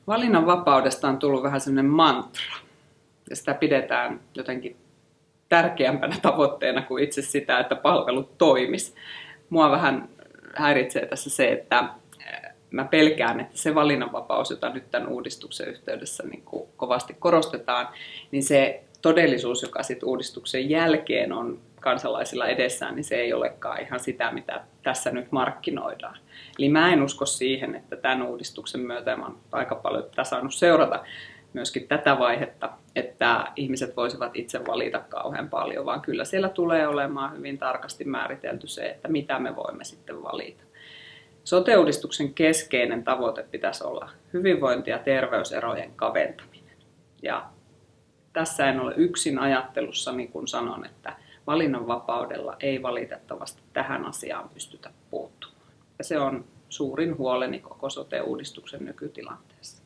Valinnanvapaudesta on tullut vähän sellainen mantra, ja sitä pidetään jotenkin tärkeämpänä tavoitteena kuin itse sitä, että palvelut toimis. Mua vähän häiritsee tässä se, että mä pelkään, että se valinnanvapaus, jota nyt tämän uudistuksen yhteydessä niin kuin kovasti korostetaan, niin se todellisuus, joka sitten uudistuksen jälkeen on kansalaisilla edessään, niin se ei olekaan ihan sitä, mitä tässä nyt markkinoidaan. Eli mä en usko siihen, että tämän uudistuksen myötä, mä oon aika paljon tätä saanut seurata myöskin tätä vaihetta, että ihmiset voisivat itse valita kauhean paljon, vaan kyllä siellä tulee olemaan hyvin tarkasti määritelty se, että mitä me voimme sitten valita. Sote-uudistuksen keskeinen tavoite pitäisi olla hyvinvointi- ja terveyserojen kaventaminen. Ja tässä en ole yksin ajattelussani, kun sanon, että valinnanvapaudella ei valitettavasti tähän asiaan pystytä puuttumaan. Ja se on suurin huoleni koko sote-uudistuksen nykytilanteessa.